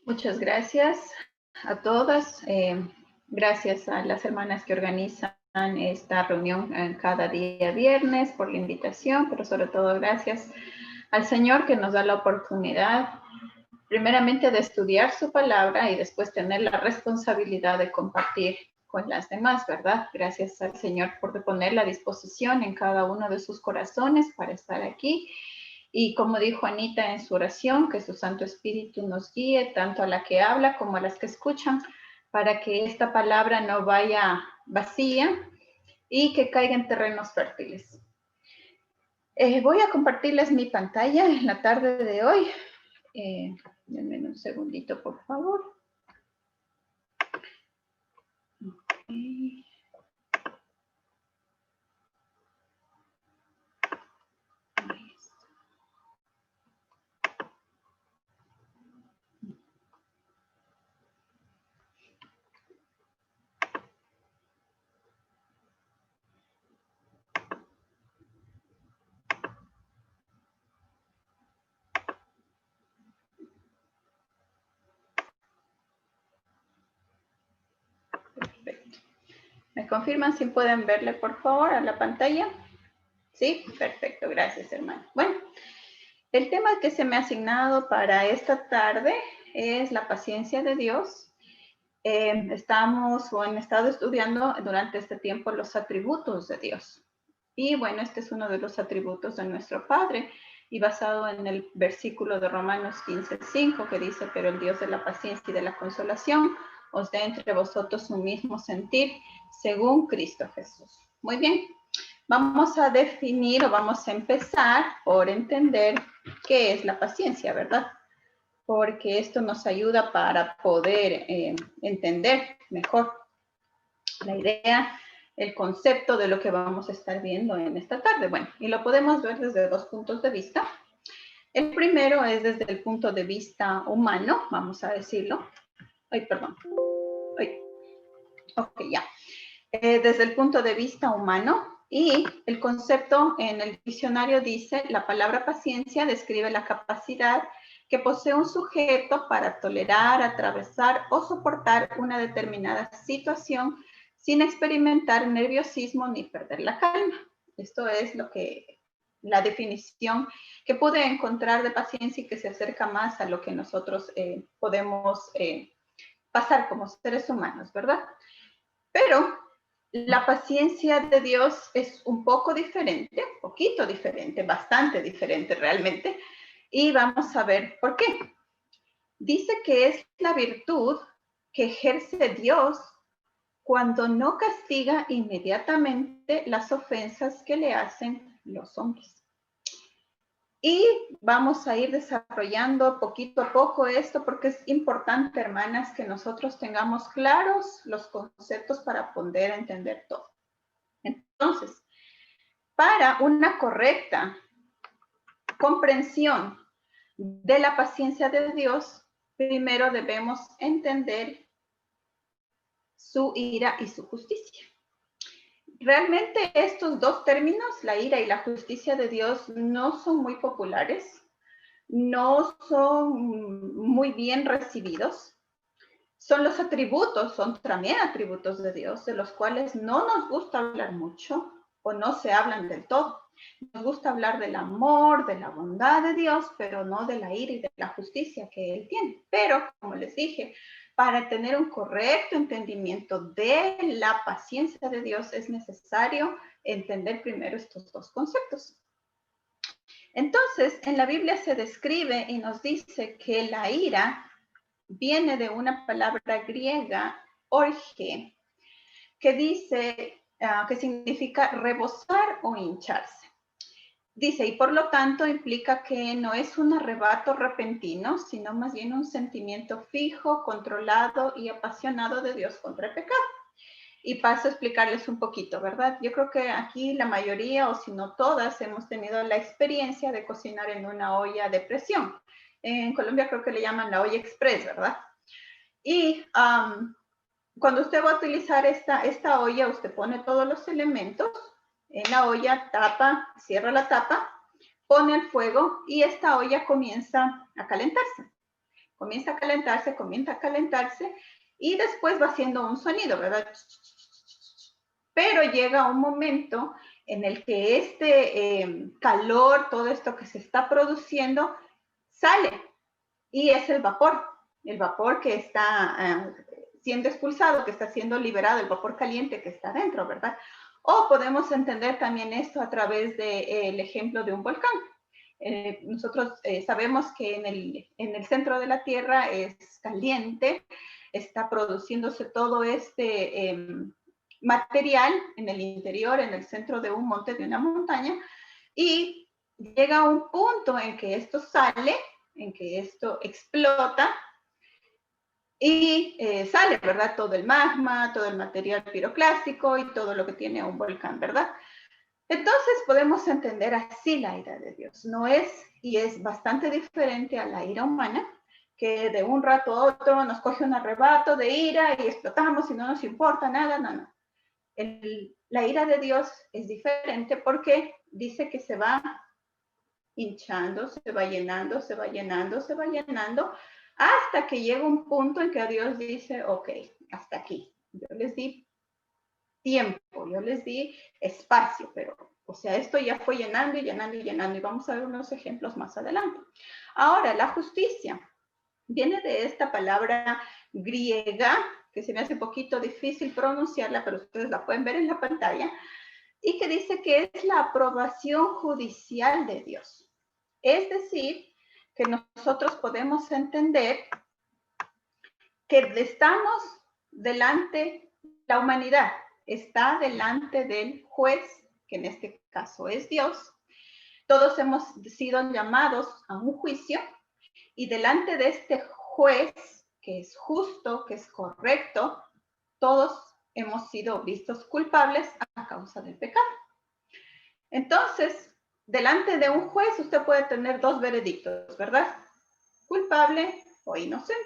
Muchas gracias a todas. Gracias a las hermanas que organizan esta reunión cada día viernes por la invitación, pero sobre todo gracias al Señor que nos da la oportunidad, primeramente, de estudiar su palabra y después tener la responsabilidad de compartir con las demás, ¿verdad? Gracias al Señor por poner la disposición en cada uno de sus corazones para estar aquí. Y como dijo Anita en su oración, que su Santo Espíritu nos guíe tanto a la que habla como a las que escuchan, para que esta palabra no vaya vacía y que caiga en terrenos fértiles. Voy a compartirles mi pantalla en la tarde de hoy. Denme un segundito, por favor. Okay. Perfecto. ¿Me confirman si pueden verle, por favor, a la pantalla? Sí, perfecto. Gracias, hermano. Bueno, el tema que se me ha asignado para esta tarde es la paciencia de Dios. Estamos o han estado estudiando durante este tiempo los atributos de Dios. Y bueno, este es uno de los atributos de nuestro Padre y basado en el versículo de Romanos 15:5 que dice, pero el Dios de la paciencia y de la consolación os dé entre vosotros un mismo sentir según Cristo Jesús. Muy bien, vamos a definir o vamos a empezar por entender qué es la paciencia, ¿verdad? Porque esto nos ayuda para poder entender mejor la idea, el concepto de lo que vamos a estar viendo en esta tarde. Bueno, y lo podemos ver desde dos puntos de vista. El primero es desde el punto de vista humano, vamos a decirlo. Ay, perdón. Ay. Ok, ya. Desde el punto de vista humano, y el concepto en el diccionario dice, la palabra paciencia describe la capacidad que posee un sujeto para tolerar, atravesar o soportar una determinada situación sin experimentar nerviosismo ni perder la calma. Esto es la definición que pude encontrar de paciencia y que se acerca más a lo que nosotros podemos pasar como seres humanos, ¿verdad? Pero la paciencia de Dios es un poco diferente, poquito diferente, bastante diferente realmente, y vamos a ver por qué. Dice que es la virtud que ejerce Dios cuando no castiga inmediatamente las ofensas que le hacen los hombres. Y vamos a ir desarrollando poquito a poco esto porque es importante, hermanas, que nosotros tengamos claros los conceptos para poder entender todo. Entonces, para una correcta comprensión de la paciencia de Dios, primero debemos entender su ira y su justicia. Realmente estos dos términos, la ira y la justicia de Dios, no son muy populares, no son muy bien recibidos. Son los atributos, son también atributos de Dios, de los cuales no nos gusta hablar mucho o no se hablan del todo. Nos gusta hablar del amor, de la bondad de Dios, pero no de la ira y de la justicia que Él tiene. Pero, como les dije, para tener un correcto entendimiento de la paciencia de Dios es necesario entender primero estos dos conceptos. Entonces, en la Biblia se describe y nos dice que la ira viene de una palabra griega, orge, que dice, que significa rebosar o hincharse. Dice, y por lo tanto implica que no es un arrebato repentino, sino más bien un sentimiento fijo, controlado y apasionado de Dios contra el pecado. Y paso a explicarles un poquito, ¿verdad? Yo creo que aquí la mayoría, o si no todas, hemos tenido la experiencia de cocinar en una olla de presión. En Colombia creo que le llaman la olla express, ¿verdad? Y cuando usted va a utilizar esta olla, usted pone todos los elementos en la olla, tapa, cierra la tapa, pone el fuego y esta olla comienza a calentarse. comienza a calentarse y después va haciendo un sonido, ¿verdad? Pero llega un momento en el que este calor, todo esto que se está produciendo, sale y es el vapor que está siendo expulsado, que está siendo liberado, el vapor caliente que está dentro, ¿verdad? O podemos entender también esto a través del ejemplo de un volcán. Nosotros sabemos que en el centro de la Tierra es caliente, está produciéndose todo este material en el interior, en el centro de un monte, de una montaña, y llega un punto en que esto sale, en que esto explota y sale, ¿verdad? Todo el magma, todo el material piroclástico y todo lo que tiene un volcán, ¿verdad? Entonces podemos entender así la ira de Dios. No es, y es bastante diferente a la ira humana, que de un rato a otro nos coge un arrebato de ira y explotamos y no nos importa nada, no. La ira de Dios es diferente porque dice que se va hinchando, se va llenando, se va llenando, se va llenando, hasta que llega un punto en que Dios dice, ok, hasta aquí. Yo les di tiempo, yo les di espacio, pero, o sea, esto ya fue llenando y llenando y llenando, y vamos a ver unos ejemplos más adelante. Ahora, la justicia viene de esta palabra griega, que se me hace un poquito difícil pronunciarla, pero ustedes la pueden ver en la pantalla, y que dice que es la aprobación judicial de Dios. Es decir, que nosotros podemos entender que estamos delante, la humanidad está delante del juez, que en este caso es Dios. Todos hemos sido llamados a un juicio y delante de este juez, que es justo, que es correcto, todos hemos sido vistos culpables a causa del pecado. Entonces, delante de un juez usted puede tener dos veredictos, ¿verdad? Culpable o inocente.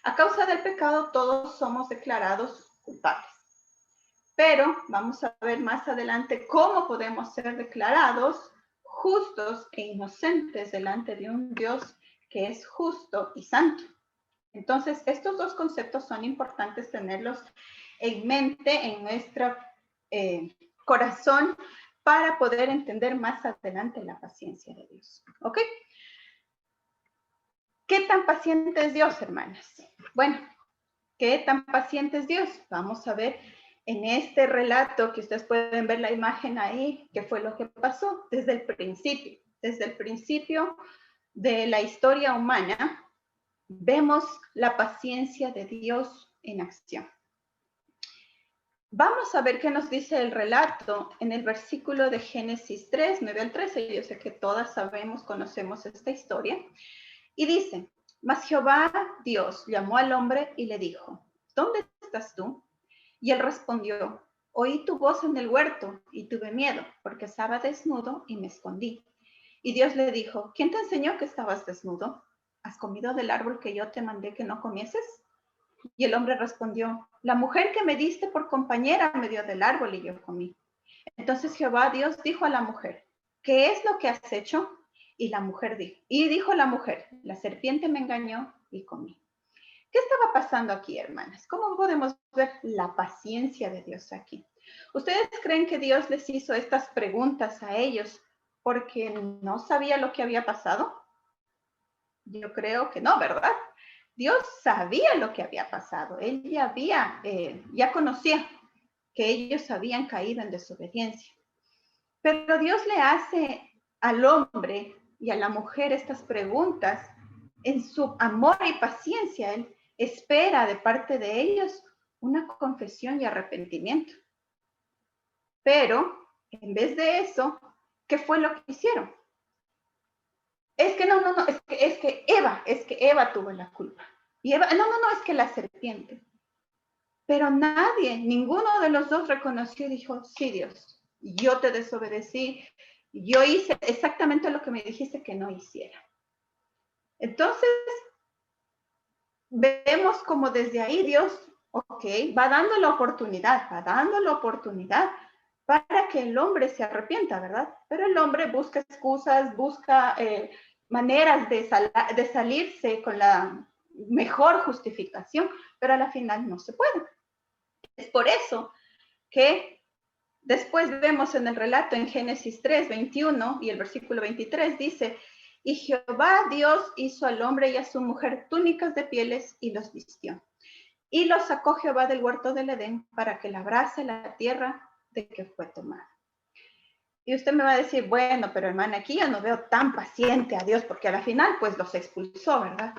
A causa del pecado todos somos declarados culpables. Pero vamos a ver más adelante cómo podemos ser declarados justos e inocentes delante de un Dios que es justo y santo. Entonces, estos dos conceptos son importantes tenerlos en mente, en nuestro corazón, para poder entender más adelante la paciencia de Dios. ¿Ok? ¿Qué tan paciente es Dios, hermanas? Bueno, ¿qué tan paciente es Dios? Vamos a ver en este relato, que ustedes pueden ver la imagen ahí, qué fue lo que pasó desde el principio. Desde el principio de la historia humana, vemos la paciencia de Dios en acción. Vamos a ver qué nos dice el relato en el versículo de Génesis 3, 9 al 13. Yo sé que todas sabemos, conocemos esta historia. Y dice, mas Jehová Dios llamó al hombre y le dijo, ¿dónde estás tú? Y él respondió, oí tu voz en el huerto y tuve miedo, porque estaba desnudo y me escondí. Y Dios le dijo, ¿quién te enseñó que estabas desnudo? ¿Has comido del árbol que yo te mandé que no comieses? Y el hombre respondió, la mujer que me diste por compañera me dio del árbol y yo comí. Entonces Jehová Dios dijo a la mujer, ¿qué es lo que has hecho? Y dijo la mujer, la serpiente me engañó y comí. ¿Qué estaba pasando aquí, hermanas? ¿Cómo podemos ver la paciencia de Dios aquí? ¿Ustedes creen que Dios les hizo estas preguntas a ellos porque no sabía lo que había pasado? Yo creo que no, ¿verdad? Dios sabía lo que había pasado. Él ya conocía que ellos habían caído en desobediencia. Pero Dios le hace al hombre y a la mujer estas preguntas en su amor y paciencia. Él espera de parte de ellos una confesión y arrepentimiento. Pero en vez de eso, ¿qué fue lo que hicieron? Es que no, es que Eva tuvo la culpa. Y Eva, no, es que la serpiente. Pero ninguno de los dos reconoció y dijo, sí, Dios, yo te desobedecí, yo hice exactamente lo que me dijiste que no hiciera. Entonces, vemos como desde ahí Dios, ok, va dando la oportunidad para que el hombre se arrepienta, ¿verdad? Pero el hombre busca excusas, busca maneras de salirse con la mejor justificación, pero a la final no se puede. Es por eso que después vemos en el relato en Génesis 3, 21 y el versículo 23 dice, y Jehová Dios hizo al hombre y a su mujer túnicas de pieles y los vistió. Y los sacó Jehová del huerto del Edén para que labrase la tierra de que fue tomada. Y usted me va a decir, bueno, pero hermana, aquí yo no veo tan paciente a Dios, porque a la final pues los expulsó, ¿verdad?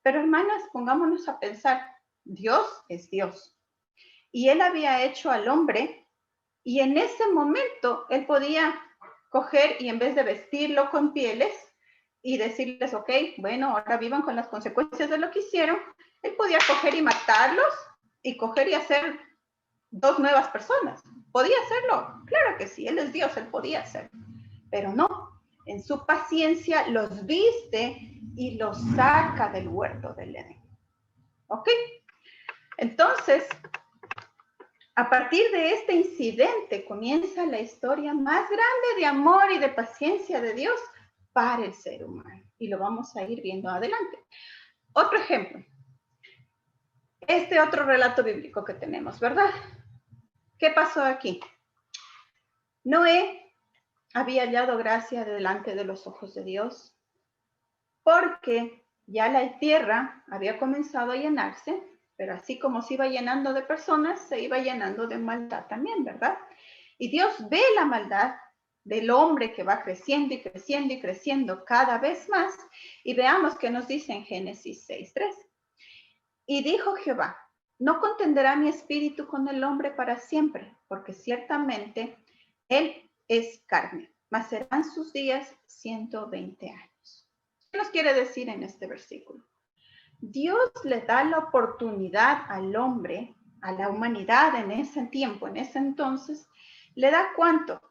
Pero hermanas, pongámonos a pensar, Dios es Dios. Y él había hecho al hombre, y en ese momento él podía coger y en vez de vestirlo con pieles y decirles, ok, bueno, ahora vivan con las consecuencias de lo que hicieron, él podía coger y matarlos y coger y hacer dos nuevas personas. ¿Podía hacerlo? Claro que sí, él es Dios, él podía hacerlo. Pero no, en su paciencia los viste y los saca del huerto del Edén. ¿Ok? Entonces, a partir de este incidente comienza la historia más grande de amor y de paciencia de Dios para el ser humano. Y lo vamos a ir viendo adelante. Otro ejemplo. Este otro relato bíblico que tenemos, ¿verdad? ¿Qué pasó aquí? Noé había hallado gracia delante de los ojos de Dios porque ya la tierra había comenzado a llenarse, pero así como se iba llenando de personas, se iba llenando de maldad también, ¿verdad? Y Dios ve la maldad del hombre que va creciendo y creciendo y creciendo cada vez más. Y veamos qué nos dice en Génesis 6:3. Y dijo Jehová, no contenderá mi espíritu con el hombre para siempre, porque ciertamente él es carne, mas serán sus días 120 años. ¿Qué nos quiere decir en este versículo? Dios le da la oportunidad al hombre, a la humanidad en ese tiempo, en ese entonces, le da ¿cuánto?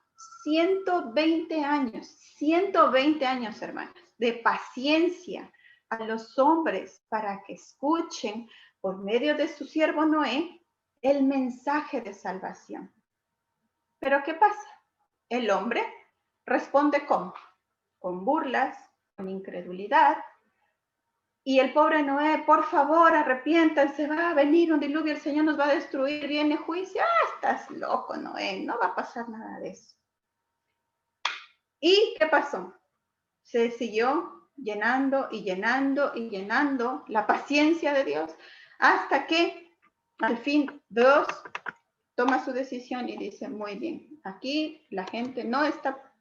120 años, 120 años, hermanas, de paciencia a los hombres para que escuchen por medio de su siervo Noé el mensaje de salvación. Pero ¿qué pasa? El hombre responde ¿cómo? Con burlas, con incredulidad. Y el pobre Noé, por favor, arrepiéntanse, va a venir un diluvio, el Señor nos va a destruir, viene juicio. Ah, estás loco, Noé, no va a pasar nada de eso. ¿Y qué pasó? Se siguió llenando y llenando y llenando la paciencia de Dios hasta que al fin Dios toma su decisión y dice, muy bien, aquí la gente no está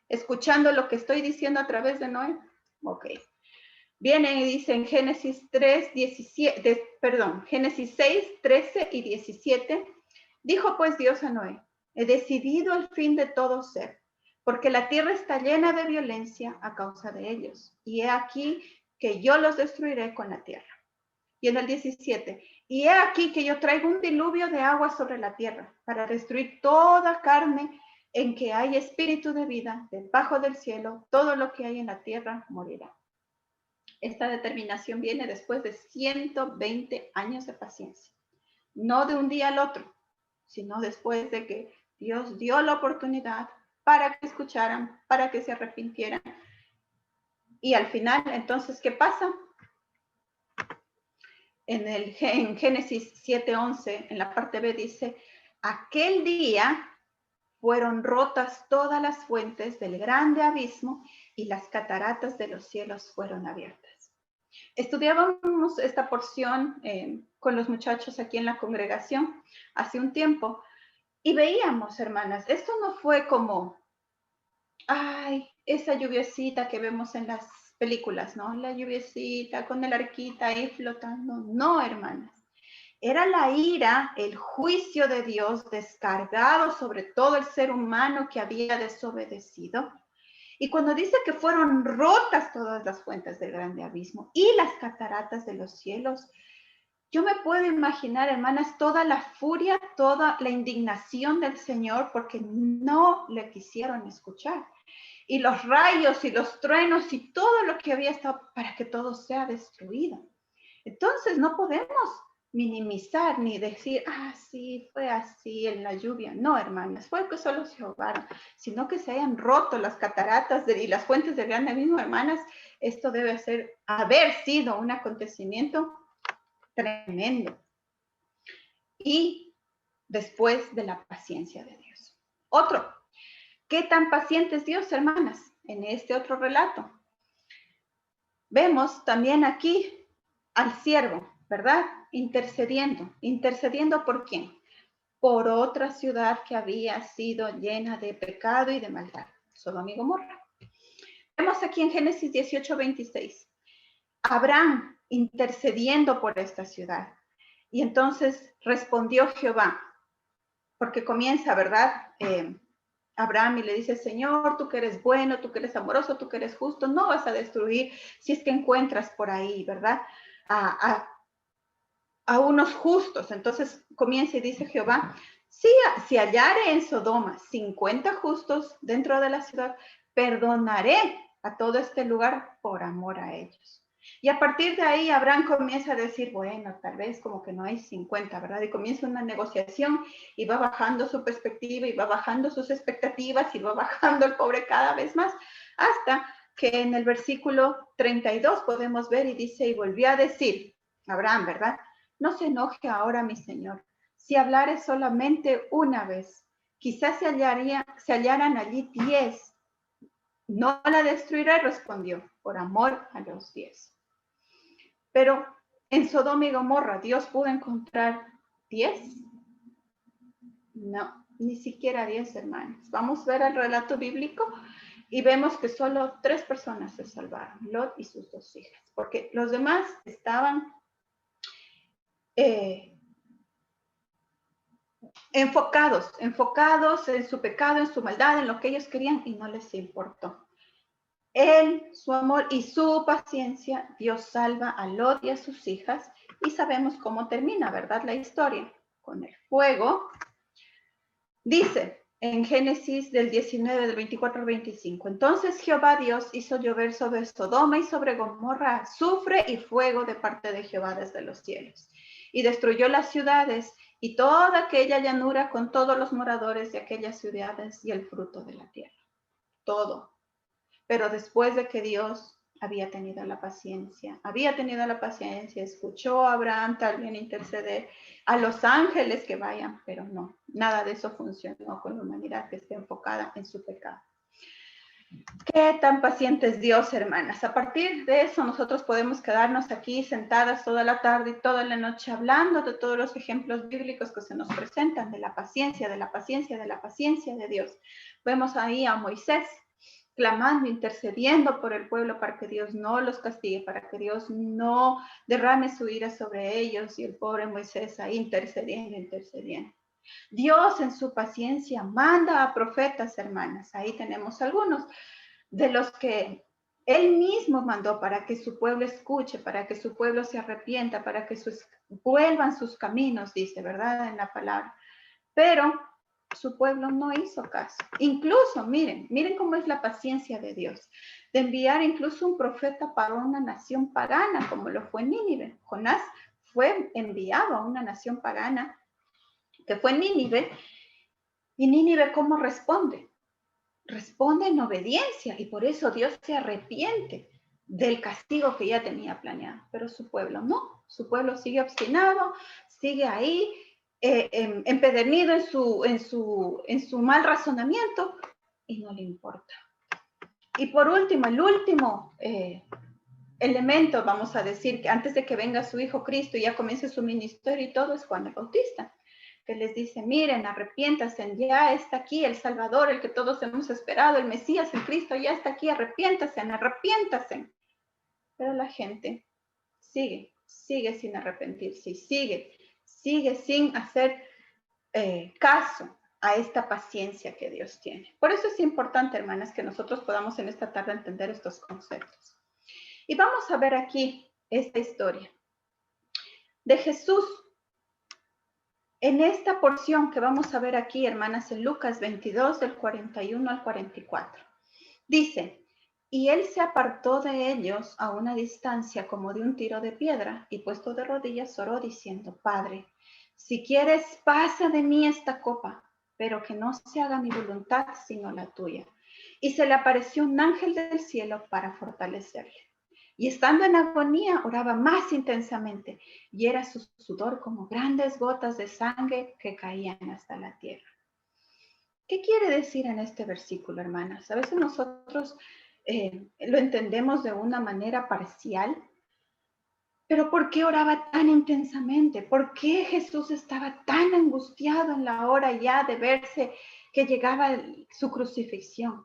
escuchando lo que estoy diciendo a través de Noé. Ok. Viene y dice en Génesis 6, 13 y 17, dijo pues Dios a Noé, he decidido el fin de todo ser, porque la tierra está llena de violencia a causa de ellos, y he aquí que yo los destruiré con la tierra. Y en el 17, y he aquí que yo traigo un diluvio de agua sobre la tierra, para destruir toda carne en que hay espíritu de vida, debajo del cielo, todo lo que hay en la tierra morirá. Esta determinación viene después de 120 años de paciencia, no de un día al otro, sino después de que Dios dio la oportunidad para que escucharan, para que se arrepintieran. Y al final, entonces, ¿qué pasa? En Génesis 7:11, en la parte B dice, aquel día fueron rotas todas las fuentes del grande abismo y las cataratas de los cielos fueron abiertas. Estudiábamos esta porción con los muchachos aquí en la congregación hace un tiempo y veíamos, hermanas, esto no fue como, ay, esa lluviecita que vemos en las películas, ¿no? La lluviecita con el arquita ahí flotando. No, hermanas. Era la ira, el juicio de Dios descargado sobre todo el ser humano que había desobedecido. Y cuando dice que fueron rotas todas las fuentes del grande abismo y las cataratas de los cielos, yo me puedo imaginar, hermanas, toda la furia, toda la indignación del Señor porque no le quisieron escuchar. Y los rayos y los truenos y todo lo que había estado para que todo sea destruido. Entonces no podemos minimizar ni decir, sí, fue así en la lluvia. No, hermanas, fue que solo se ahogaron, sino que se hayan roto las cataratas y las fuentes del gran abismo, hermanas. Esto debe haber sido un acontecimiento tremendo. Y después de la paciencia de Dios. Otro, ¿qué tan paciente es Dios, hermanas? En este otro relato. Vemos también aquí al siervo, ¿verdad? ¿Intercediendo por quién? Por otra ciudad que había sido llena de pecado y de maldad, Sodoma y Gomorra. Vemos aquí en Génesis 18:26, Abraham intercediendo por esta ciudad. Y entonces respondió Jehová, porque comienza, ¿verdad? Abraham y le dice, Señor, tú que eres bueno, tú que eres amoroso, tú que eres justo, no vas a destruir si es que encuentras por ahí, ¿verdad? A unos justos. Entonces comienza y dice Jehová, si hallare en Sodoma 50 justos dentro de la ciudad, perdonaré a todo este lugar por amor a ellos. Y a partir de ahí Abraham comienza a decir, bueno, tal vez como que no hay 50, ¿verdad? Y comienza una negociación y va bajando su perspectiva y va bajando sus expectativas y va bajando el pobre cada vez más, hasta que en el versículo 32 podemos ver y dice, y volvió a decir, Abraham, ¿verdad? No se enoje ahora, mi señor. Si hablare solamente una vez, quizás se hallaran allí 10. No la destruiré, respondió, por amor a los 10. Pero en Sodoma y Gomorra, ¿Dios pudo encontrar 10? No, ni siquiera 10, hermanos. Vamos a ver el relato bíblico y vemos que solo 3 personas se salvaron, Lot y sus 2 hijas, porque los demás estaban enfocados en su pecado, en su maldad, en lo que ellos querían y no les importó. Él, su amor y su paciencia, Dios salva a Lot y a sus hijas y sabemos cómo termina, ¿verdad? La historia con el fuego. Dice en Génesis del 19, del 24 al 25, entonces Jehová Dios hizo llover sobre Sodoma y sobre Gomorra azufre y fuego de parte de Jehová desde los cielos, y destruyó las ciudades y toda aquella llanura con todos los moradores de aquellas ciudades y el fruto de la tierra. Todo. Pero después de que Dios había tenido la paciencia, escuchó a Abraham también interceder, a los ángeles que vayan, pero no, nada de eso funcionó con la humanidad que esté enfocada en su pecado. ¿Qué tan paciente es Dios, hermanas? A partir de eso nosotros podemos quedarnos aquí sentadas toda la tarde y toda la noche hablando de todos los ejemplos bíblicos que se nos presentan, de la paciencia, de la paciencia, de la paciencia de Dios. Vemos ahí a Moisés clamando, intercediendo por el pueblo para que Dios no los castigue, para que Dios no derrame su ira sobre ellos, y el pobre Moisés ahí intercediendo. Dios en su paciencia manda a profetas, hermanas. Ahí tenemos algunos de los que Él mismo mandó para que su pueblo escuche, para que su pueblo se arrepienta, para que vuelvan sus caminos, dice, ¿verdad? En la palabra. Pero su pueblo no hizo caso. Incluso, miren cómo es la paciencia de Dios, de enviar incluso un profeta para una nación pagana, como lo fue Nínive. Jonás fue enviado a una nación pagana, que fue Nínive, y Nínive, ¿cómo responde? Responde en obediencia, y por eso Dios se arrepiente del castigo que ya tenía planeado. Pero su pueblo no, su pueblo sigue obstinado, sigue ahí, empedernido en su mal razonamiento y no le importa. Y por último, el último elemento, vamos a decir, que antes de que venga su Hijo Cristo y ya comience su ministerio y todo, es Juan el Bautista, que les dice, miren, arrepiéntanse, ya está aquí el Salvador, el que todos hemos esperado, el Mesías, el Cristo, ya está aquí, arrepiéntanse. Pero la gente sigue sin arrepentirse y sigue sin hacer caso a esta paciencia que Dios tiene. Por eso es importante, hermanas, que nosotros podamos en esta tarde entender estos conceptos. Y vamos a ver aquí esta historia de Jesús en esta porción que vamos a ver aquí, hermanas, en Lucas 22, del 41 al 44. Dice, Y él se apartó de ellos a una distancia como de un tiro de piedra, y puesto de rodillas oró diciendo: Padre, si quieres, pasa de mí esta copa, pero que no se haga mi voluntad sino la tuya. Y se le apareció un ángel del cielo para fortalecerle. Y estando en agonía, oraba más intensamente, y era su sudor como grandes gotas de sangre que caían hasta la tierra. ¿Qué quiere decir en este versículo, hermanas? A veces nosotros lo entendemos de una manera parcial, pero ¿por qué oraba tan intensamente? ¿Por qué Jesús estaba tan angustiado en la hora ya de verse que llegaba su crucifixión?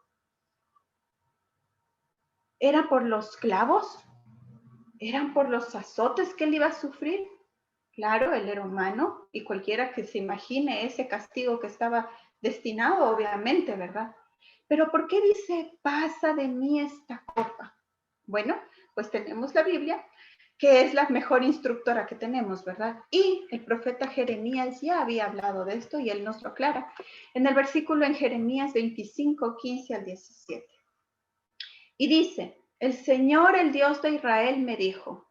¿Era por los clavos? ¿Eran por los azotes que él iba a sufrir? Claro, él era humano y cualquiera que se imagine ese castigo que estaba destinado, obviamente, ¿verdad? Pero ¿por qué dice, pasa de mí esta copa? Bueno, pues tenemos la Biblia, que es la mejor instructora que tenemos, ¿verdad? Y el profeta Jeremías ya había hablado de esto y él nos lo aclara en el versículo en Jeremías 25, 15 al 17. Y dice, el Señor, el Dios de Israel, me dijo,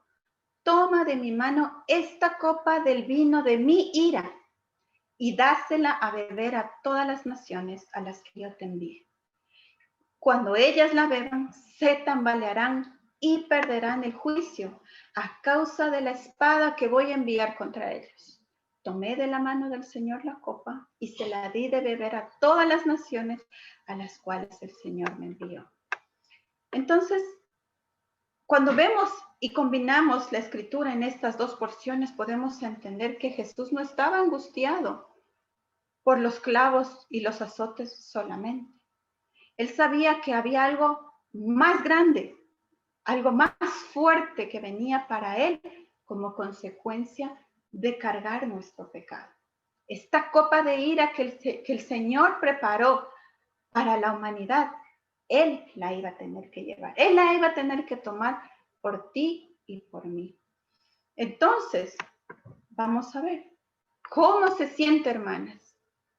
toma de mi mano esta copa del vino de mi ira y dásela a beber a todas las naciones a las que yo te envíe. Cuando ellas la beban, se tambalearán y perderán el juicio a causa de la espada que voy a enviar contra ellos. Tomé de la mano del Señor la copa y se la di de beber a todas las naciones a las cuales el Señor me envió. Entonces, cuando vemos y combinamos la escritura en estas dos porciones, podemos entender que Jesús no estaba angustiado por los clavos y los azotes solamente. Él sabía que había algo más grande, algo más fuerte que venía para él como consecuencia de cargar nuestro pecado. Esta copa de ira que el Señor preparó para la humanidad, Él la iba a tener que llevar. Él la iba a tener que tomar por ti y por mí. Entonces, vamos a ver cómo se siente, hermanas,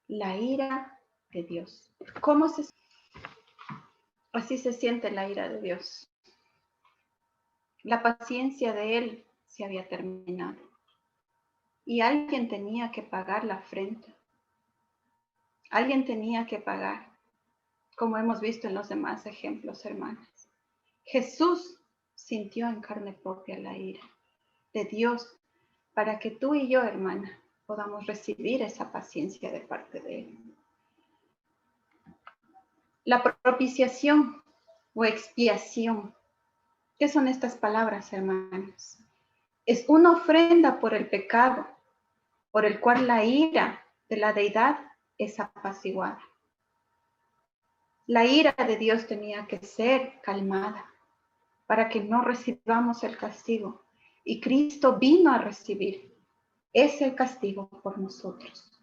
la ira de Dios. ¿Cómo se siente? Así se siente la ira de Dios. La paciencia de Él se había terminado. Y alguien tenía que pagar la afrenta. Alguien tenía que pagar, como hemos visto en los demás ejemplos, hermanas. Jesús sintió en carne propia la ira de Dios para que tú y yo, hermana, podamos recibir esa paciencia de parte de Él. La propiciación o expiación. ¿Qué son estas palabras, hermanas? Es una ofrenda por el pecado, por el cual la ira de la deidad es apaciguada. La ira de Dios tenía que ser calmada para que no recibamos el castigo. Y Cristo vino a recibir ese castigo por nosotros.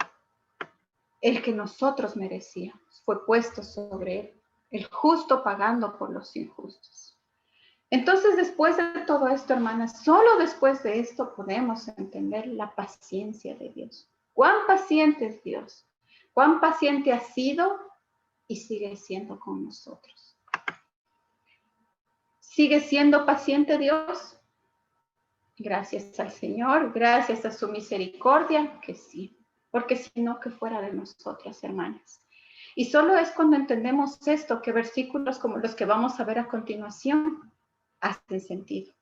El que nosotros merecíamos fue puesto sobre él, el justo pagando por los injustos. Entonces, después de todo esto, hermanas, solo después de esto podemos entender la paciencia de Dios. ¿Cuán paciente es Dios? ¿Cuán paciente ha sido y sigue siendo con nosotros? ¿Sigue siendo paciente Dios? Gracias al Señor, gracias a su misericordia, que sí, porque si no, que fuera de nosotras, hermanas. Y solo es cuando entendemos esto que versículos como los que vamos a ver a continuación hacen sentido.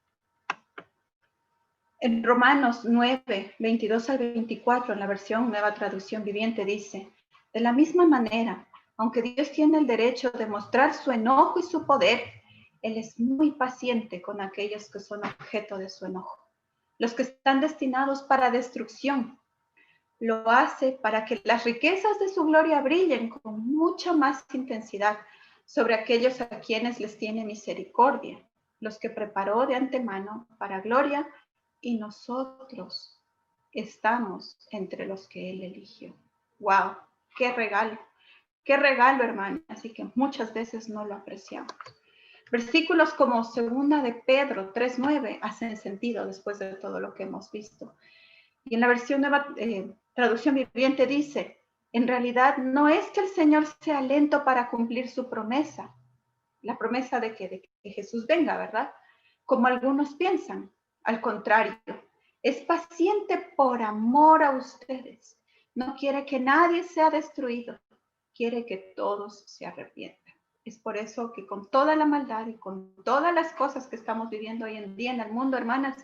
En Romanos 9, 22 al 24, en la versión Nueva Traducción Viviente, dice, de la misma manera, aunque Dios tiene el derecho de mostrar su enojo y su poder, Él es muy paciente con aquellos que son objeto de su enojo, los que están destinados para destrucción. Lo hace para que las riquezas de su gloria brillen con mucha más intensidad sobre aquellos a quienes les tiene misericordia, los que preparó de antemano para gloria, y nosotros estamos entre los que Él eligió. ¡Wow! ¡Qué regalo! ¡Qué regalo, hermana! Así que muchas veces no lo apreciamos. Versículos como 2 de Pedro 3:9 hacen sentido después de todo lo que hemos visto. Y en la versión Nueva Traducción Viviente dice, en realidad no es que el Señor sea lento para cumplir su promesa, la promesa de que Jesús venga, ¿verdad? Como algunos piensan. Al contrario, es paciente por amor a ustedes. No quiere que nadie sea destruido. Quiere que todos se arrepientan. Es por eso que con toda la maldad y con todas las cosas que estamos viviendo hoy en día en el mundo, hermanas,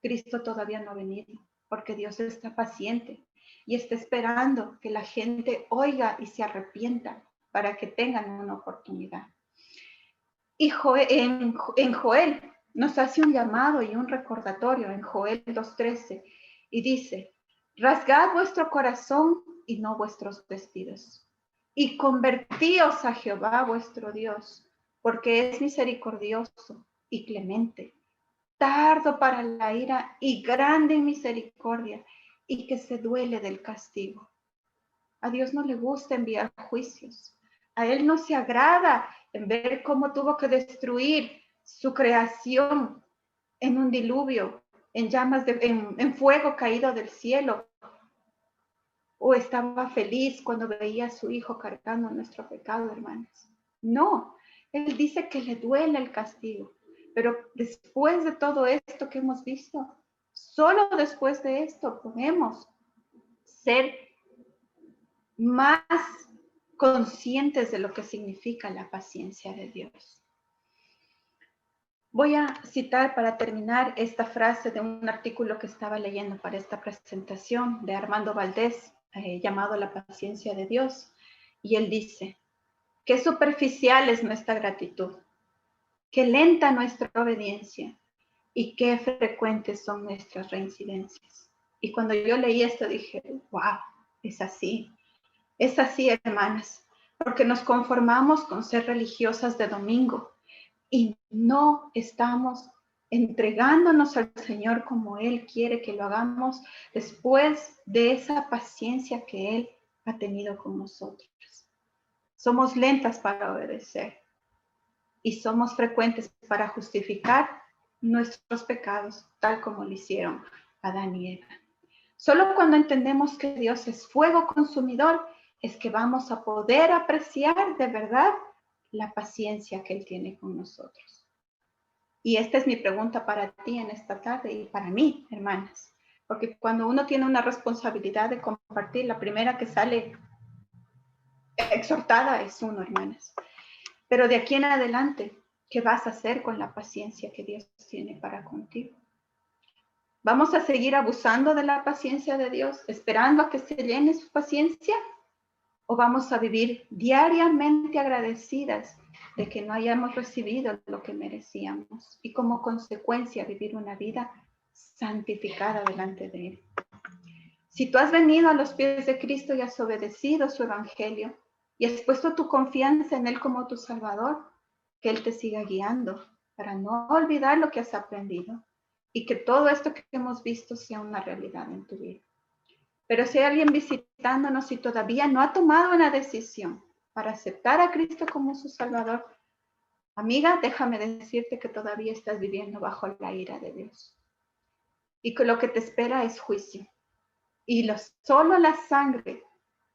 Cristo todavía no ha venido, porque Dios está paciente y está esperando que la gente oiga y se arrepienta para que tengan una oportunidad. Y en Joel nos hace un llamado y un recordatorio en Joel 2:13 y dice, rasgad vuestro corazón y no vuestros vestidos, y convertíos a Jehová vuestro Dios, porque es misericordioso y clemente, tardo para la ira y grande en misericordia, y que se duele del castigo. A Dios no le gusta enviar juicios. A Él no se agrada en ver cómo tuvo que destruir su creación en un diluvio, en llamas, en fuego caído del cielo. O estaba feliz cuando veía a su hijo cargando nuestro pecado, hermanos. No, Él dice que le duele el castigo. Pero después de todo esto que hemos visto, solo después de esto podemos ser más conscientes de lo que significa la paciencia de Dios. Voy a citar para terminar esta frase de un artículo que estaba leyendo para esta presentación de Armando Valdés, llamado La paciencia de Dios. Y él dice, qué superficial es nuestra gratitud, qué lenta nuestra obediencia y qué frecuentes son nuestras reincidencias. Y cuando yo leí esto dije, wow, es así, hermanas, porque nos conformamos con ser religiosas de domingo y no estamos entregándonos al Señor como Él quiere que lo hagamos después de esa paciencia que Él ha tenido con nosotros. Somos lentas para obedecer y somos frecuentes para justificar nuestros pecados, tal como lo hicieron Adán y Eva. Solo cuando entendemos que Dios es fuego consumidor es que vamos a poder apreciar de verdad la paciencia que Él tiene con nosotros. Y esta es mi pregunta para ti en esta tarde y para mí, hermanas, porque cuando uno tiene una responsabilidad de compartir, la primera que sale exhortada es uno, hermanas. Pero de aquí en adelante, ¿qué vas a hacer con la paciencia que Dios tiene para contigo? ¿Vamos a seguir abusando de la paciencia de Dios, esperando a que se llene su paciencia? ¿O vamos a vivir diariamente agradecidas de que no hayamos recibido lo que merecíamos y como consecuencia vivir una vida santificada delante de Él? Si tú has venido a los pies de Cristo y has obedecido su evangelio y has puesto tu confianza en Él como tu Salvador, que Él te siga guiando para no olvidar lo que has aprendido y que todo esto que hemos visto sea una realidad en tu vida. Pero si hay alguien visitándonos y todavía no ha tomado una decisión para aceptar a Cristo como su Salvador, amiga, déjame decirte que todavía estás viviendo bajo la ira de Dios y que lo que te espera es juicio. Y solo la sangre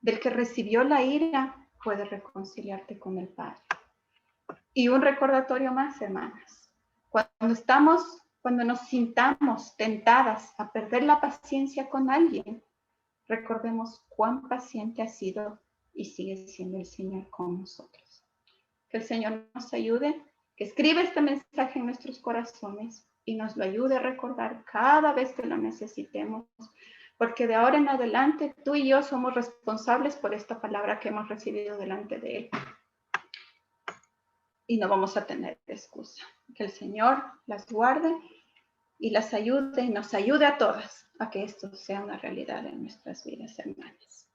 del que recibió la ira puede reconciliarte con el Padre. Y un recordatorio más, hermanas. Cuando nos sintamos tentadas a perder la paciencia con alguien, recordemos cuán paciente ha sido y sigue siendo el Señor con nosotros. Que el Señor nos ayude, que escriba este mensaje en nuestros corazones y nos lo ayude a recordar cada vez que lo necesitemos, porque de ahora en adelante tú y yo somos responsables por esta palabra que hemos recibido delante de Él. Y no vamos a tener excusa. Que el Señor las guarde y las ayude y nos ayude a todas a que esto sea una realidad en nuestras vidas, hermanas.